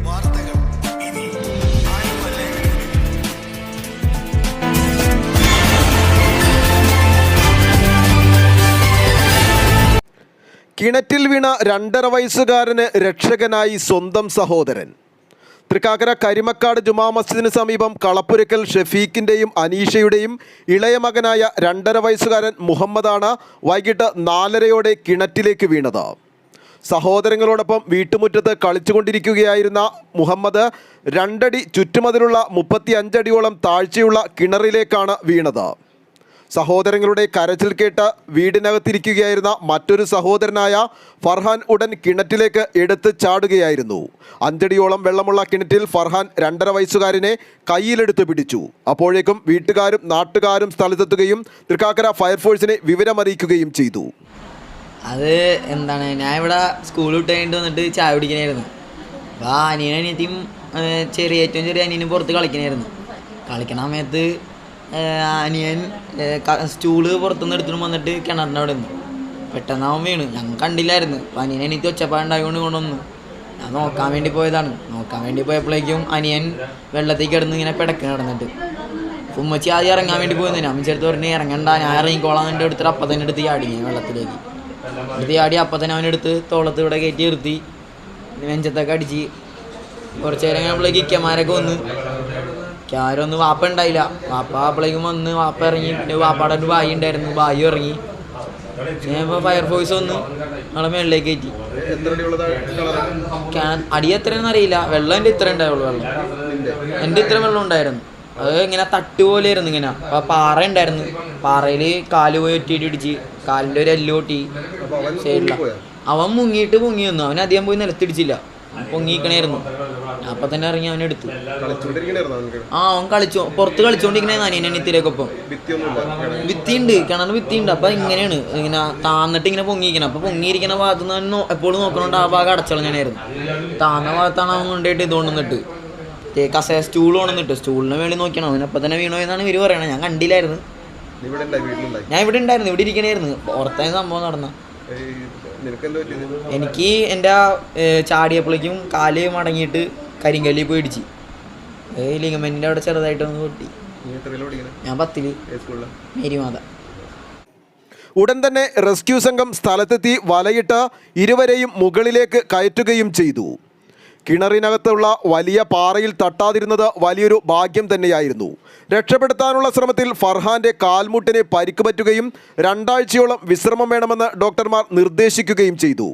വാർത്തകൾ ഇനി ആലുവല്ലേ. കിണറ്റിൽ വീണ 2.5 വയസ്സുകാരന് രക്ഷകനായി സ്വന്തം സഹോദരൻ. തൃക്കാക്കര കരിമക്കാട് ജുമാ മസ്ജിദിന് സമീപം കളപ്പുരക്കൽ ഷെഫീഖിൻ്റെയും അനീഷയുടെയും ഇളയ മകനായ 2.5 വയസ്സുകാരൻ മുഹമ്മദാണ് വൈകിട്ട് 4:30 കിണറ്റിലേക്ക് വീണത്. സഹോദരങ്ങളോടൊപ്പം വീട്ടുമുറ്റത്ത് കളിച്ചുകൊണ്ടിരിക്കുകയായിരുന്ന മുഹമ്മദ് 2 അടി ചുറ്റുമതിലുള്ള 35 അടിയോളം താഴ്ചയുള്ള കിണറിലേക്കാണ് വീണത്. സഹോദരങ്ങളുടെ കരച്ചിൽ കേട്ട് വീടിനകത്തിരിക്കുകയായിരുന്ന മറ്റൊരു സഹോദരനായ ഫർഹാൻ ഉടൻ കിണറ്റിലേക്ക് എടുത്ത് ചാടുകയായിരുന്നു. 5 അടിയോളം വെള്ളമുള്ള കിണറ്റിൽ ഫർഹാൻ 2.5 വയസ്സുകാരനെ കയ്യിലെടുത്ത് പിടിച്ചു. അപ്പോഴേക്കും വീട്ടുകാരും നാട്ടുകാരും സ്ഥലത്തെത്തുകയും തൃക്കാക്കര ഫയർഫോഴ്സിനെ വിവരമറിയിക്കുകയും ചെയ്തു. അത് എന്താണ്, ഞാൻ ഇവിടെ സ്കൂൾ വിട്ട് കഴിഞ്ഞിട്ട് വന്നിട്ട് ചായ കുടിക്കണമായിരുന്നു. അപ്പോൾ അനിയനും ഏറ്റവും ചെറിയ അനിയനും പുറത്ത് കളിക്കണമായിരുന്നു. കളിക്കണ സമയത്ത് അനിയൻ സ്റ്റൂള് പുറത്തുനിന്ന് എടുത്തിട്ട് വന്നിട്ട് കിണറിൻ്റെ അവിടെ നിന്ന് പെട്ടെന്ന് അവൻ വീണ്. ഞങ്ങൾ കണ്ടില്ലായിരുന്നു. അപ്പോൾ അനിയൻ എനിക്ക് ഒച്ചപ്പാടുണ്ടായതുകൊണ്ട് കൊണ്ടുവന്നു. ഞാൻ നോക്കാൻ വേണ്ടി പോയതാണ്. നോക്കാൻ വേണ്ടി പോയപ്പോഴേക്കും അനിയൻ വെള്ളത്തേക്ക് കിടന്ന് ഇങ്ങനെ പിടക്ക് നടന്നിട്ട് ഉമ്മച്ചി ആദ്യം ഇറങ്ങാൻ വേണ്ടി പോയിരുന്നു. അമ്മ ചേർത്ത് പറഞ്ഞ് ഇറങ്ങണ്ട, ഞാൻ ഇറങ്ങിക്കോളാം എന്നിട്ട് എടുത്തിട്ട് അപ്പം തന്നെ എടുത്ത് ചാടി വെള്ളത്തിലേക്ക്. എടുത്ത് ചാടി അപ്പം തന്നെ അവനെടുത്ത് തോളത്ത് ഇവിടെ കയറ്റി നിർത്തി നെഞ്ചത്തൊക്കെ അടിച്ച് കുറച്ച് നേരം കഴിഞ്ഞപ്പോഴേക്ക് ഇക്കന്മാരൊക്കെ വന്ന്. ആരൊന്നും വാപ്പ ഉണ്ടായില്ല. വാപ്പ അപ്പോഴേക്കും വന്ന് വാപ്പ ഇറങ്ങി. പിന്നെ വാപ്പാടെ ഒരു ബായി ഉണ്ടായിരുന്നു, ബായി ഇറങ്ങി. ഞാനിപ്പോൾ ഫയർഫോഴ്സ് വന്ന് നമ്മളെ മേളിലേക്ക് കയറ്റി. അടി എത്രയെന്ന് അറിയില്ല, വെള്ളം എൻ്റെ ഇത്ര ഉണ്ടായുള്ളൂ. വെള്ളം എൻ്റെ ഇത്ര വെള്ളം ഉണ്ടായിരുന്നു. അത് ഇങ്ങനെ തട്ട് പോലെ ആയിരുന്നു ഇങ്ങനെ. അപ്പോൾ പാറ ഉണ്ടായിരുന്നു, പാറയിൽ കാല് പോയി ഒറ്റിയിട്ട് ഇടിച്ച് കാലിൻ്റെ ഒരു എല്ല് പൊട്ടി സൈഡില്ല. അവൻ മുങ്ങിയിട്ട് പൊങ്ങി വന്നു. അവൻ അധികം പോയി നിലത്തിടിച്ചില്ല, പൊങ്ങിക്കണായിരുന്നു. അപ്പം തന്നെ ഇറങ്ങി അവനെടുത്തു. അവൻ പുറത്ത് കളിച്ചോണ്ടിരിക്കണേ അനിയനെത്തിലേക്കൊപ്പം. ഭിത്തിയുണ്ട്, കിണറിന് ഭിത്തിയുണ്ട്. അപ്പം ഇങ്ങനെയാണ് ഇങ്ങനെ താന്നിട്ട് ഇങ്ങനെ പൊങ്ങിയിരിക്കണം. അപ്പം പൊങ്ങിയിരിക്കുന്ന ഭാഗത്ത് നിന്ന് എപ്പോഴും നോക്കണോണ്ട് ആ ഭാഗം അടച്ചളഞ്ഞായിരുന്നു. താന്ന ഭാഗത്താണ് അവൻ കൊണ്ടുപോയിട്ട് ഇത് കൊണ്ടുവന്നിട്ട് സ്റ്റൂൾ കൊണ്ടുവന്നിട്ട് സ്റ്റൂളിന് വേണ്ടി നോക്കണം. അവനപ്പം തന്നെ വീണോ എന്നാണ് ഇവർ പറയണത്. ഞാൻ കണ്ടില്ലായിരുന്നു. ഞാൻ ഇവിടെ ഉണ്ടായിരുന്നു, ഇവിടെ ഇരിക്കണായിരുന്നു. പുറത്തേ സംഭവം നടന്ന. എനിക്ക് എൻ്റെ ചാടിയപ്പോഴേക്കും കാല് മടങ്ങിയിട്ട് കരിങ്കല്ലിൽ പോയി ഇടിച്ച് ലിഗമെന്റിൻ്റെ അവിടെ ചെറുതായിട്ടൊന്ന് പൊട്ടി. ഞാൻ 10ൽ മേരിമാത. ഉടൻ തന്നെ റെസ്ക്യൂ സംഘം സ്ഥലത്തെത്തി വലയിട്ട് ഇരുവരെയും മുകളിലേക്ക് കയറ്റുകയും ചെയ്തു. കിണറിനകത്തുള്ള വലിയ പാറയിൽ തട്ടാതിരുന്നത് വലിയൊരു ഭാഗ്യം തന്നെയായിരുന്നു. രക്ഷപ്പെടുത്താനുള്ള ശ്രമത്തിൽ ഫർഹാന്റെ കാൽമുട്ടിന് പരിക്ക് പറ്റുകയും 2 ആഴ്ചയോളം വിശ്രമം വേണമെന്ന് ഡോക്ടർമാർ നിർദ്ദേശിക്കുകയും ചെയ്തു.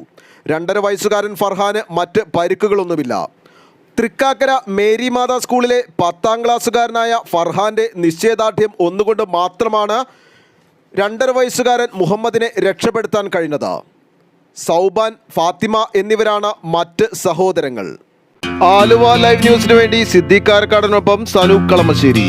2.5 വയസ്സുകാരൻ ഫർഹാന് മറ്റ് പരിക്കുകളൊന്നുമില്ല. തൃക്കാക്കര മേരിമാത സ്കൂളിലെ 10ാം ക്ലാസ്സുകാരനായ ഫർഹാന്റെ നിശ്ചയദാർഢ്യം ഒന്നുകൊണ്ട് മാത്രമാണ് 2.5 വയസ്സുകാരൻ മുഹമ്മദിനെ രക്ഷപ്പെടുത്താൻ കഴിഞ്ഞത്. സൗബാൻ, ഫാത്തിമ എന്നിവരാണ് മറ്റ് സഹോദരങ്ങൾ. ആലുവ ലൈവ് ന്യൂസിനു വേണ്ടി സിദ്ദീഖ് കാരക്കാടിനൊപ്പം സനൂപ് കളമശ്ശേരി.